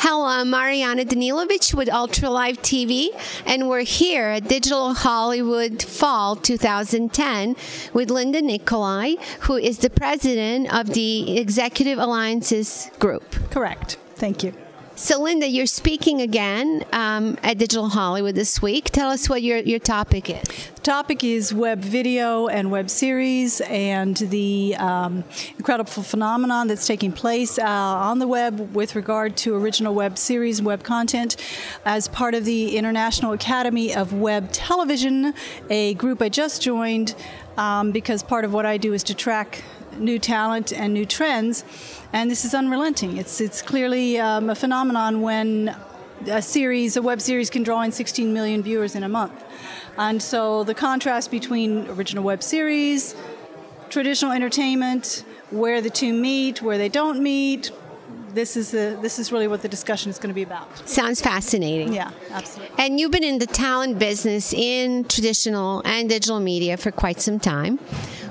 Hello, I'm Mariana Danilovich with Ultralive TV, and we're here at Digital Hollywood Fall 2010 with Linda Nicolai, who is the president of the Executive Alliances Group. Correct. Thank you. So, Linda, you're speaking again at Digital Hollywood this week. Tell us what your topic is. The topic is web video and web series and the incredible phenomenon that's taking place on the web with regard to original web series and web content as part of the International Academy of Web Television, a group I just joined because part of what I do is to track new talent and new trends, and this is unrelenting. It's clearly a phenomenon when a web series can draw in 16 million viewers in a month. And so the contrast between original web series, traditional entertainment, where the two meet, where they don't meet, this is really what the discussion is going to be about. Sounds fascinating. Yeah, absolutely. And you've been in the talent business in traditional and digital media for quite some time.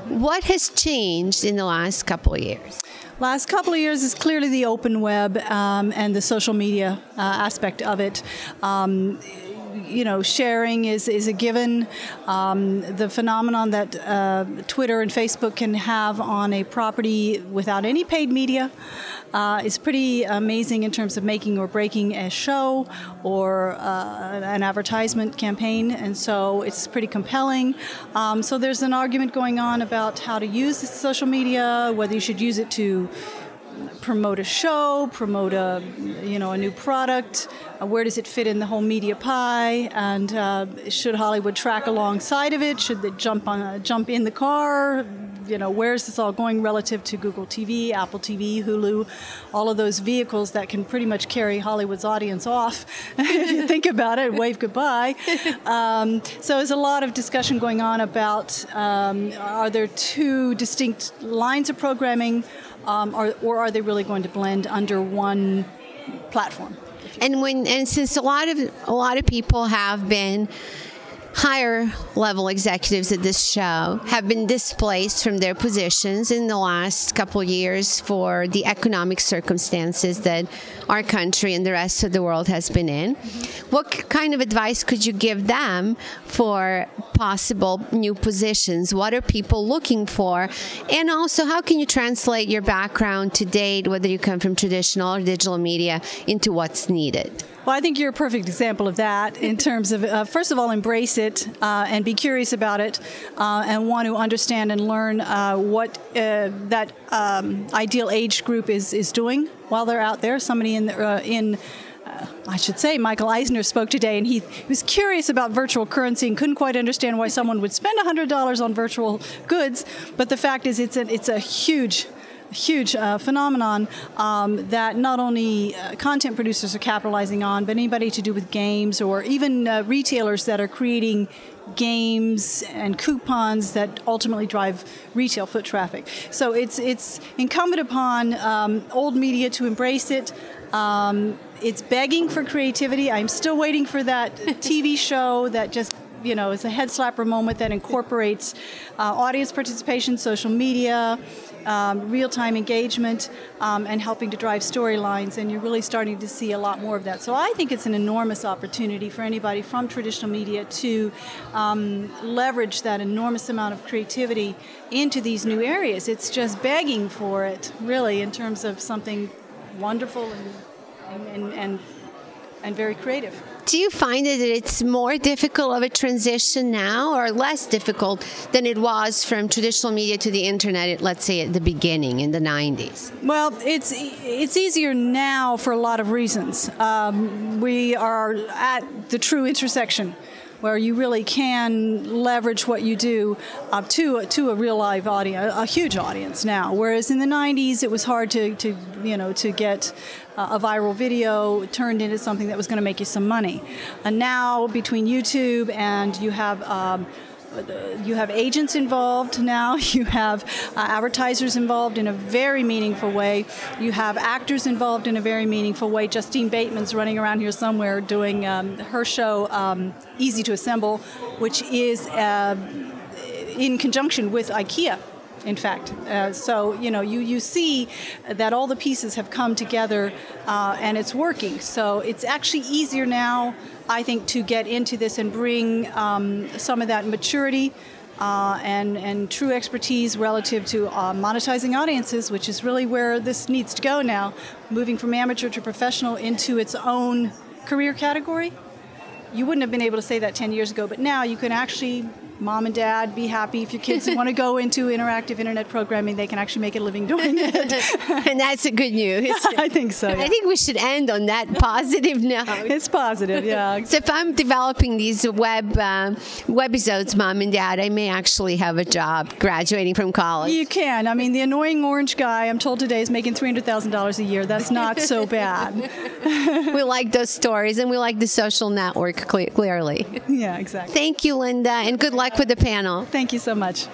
What has changed in the last couple of years? Last couple of years is clearly the open web and the social media aspect of it. Sharing is a given. The phenomenon that Twitter and Facebook can have on a property without any paid media is pretty amazing in terms of making or breaking a show or an advertisement campaign, and so it's pretty compelling. So there's an argument going on about how to use social media, whether you should use it to promote a show, promote a new product. Where does it fit in the whole media pie? And should Hollywood track alongside of it? Should they jump in the car? Where is this all going relative to Google TV, Apple TV, Hulu, all of those vehicles that can pretty much carry Hollywood's audience off if you think about it, wave goodbye. So there's a lot of discussion going on about are there two distinct lines of programming, or are they really going to blend under one platform? And since a lot of people have been higher level executives at this show have been displaced from their positions in the last couple of years for the economic circumstances that our country and the rest of the world has been in. What kind of advice could you give them for possible new positions? What are people looking for? And also, how can you translate your background to date, whether you come from traditional or digital media, into what's needed? Well, I think you're a perfect example of that in terms of, first of all, embrace it and be curious about it and want to understand and learn what that ideal age group is doing while they're out there. Somebody I should say, Michael Eisner spoke today, and he was curious about virtual currency and couldn't quite understand why someone would spend $100 on virtual goods. But the fact is, it's a huge phenomenon that not only content producers are capitalizing on, but anybody to do with games or even retailers that are creating games and coupons that ultimately drive retail foot traffic. So it's incumbent upon old media to embrace it. It's begging for creativity. I'm still waiting for that TV show that just is a head slapper moment that incorporates audience participation, social media, real-time engagement, and helping to drive storylines, and you're really starting to see a lot more of that. So I think it's an enormous opportunity for anybody from traditional media to leverage that enormous amount of creativity into these new areas. It's just begging for it, really, in terms of something wonderful and very creative. Do you find that it's more difficult of a transition now or less difficult than it was from traditional media to the internet, let's say at the beginning in the 90s? Well, it's easier now for a lot of reasons. We are at the true intersection where you really can leverage what you do to a real live audience, a huge audience now. Whereas in the 90s, it was hard to get a viral video turned into something that was going to make you some money. And now, between YouTube and you have agents involved now, you have advertisers involved in a very meaningful way, you have actors involved in a very meaningful way. Justine Bateman's running around here somewhere doing her show, Easy to Assemble, which is in conjunction with IKEA. in fact. So, you see that all the pieces have come together and it's working. So it's actually easier now, I think, to get into this and bring some of that maturity and true expertise relative to monetizing audiences, which is really where this needs to go now, moving from amateur to professional into its own career category. You wouldn't have been able to say that 10 years ago, but now you can actually, mom and dad, be happy. If your kids want to go into interactive internet programming, they can actually make a living doing it. And that's a good news. I think so. Yeah. I think we should end on that positive note. It's positive, yeah. So if I'm developing these webisodes, mom and dad, I may actually have a job graduating from college. You can. I mean, the annoying orange guy, I'm told today, is making $300,000 a year. That's not so bad. We like those stories, and we like the social network, clearly. Yeah, exactly. Thank you, Linda, and good luck with the panel. Thank you so much.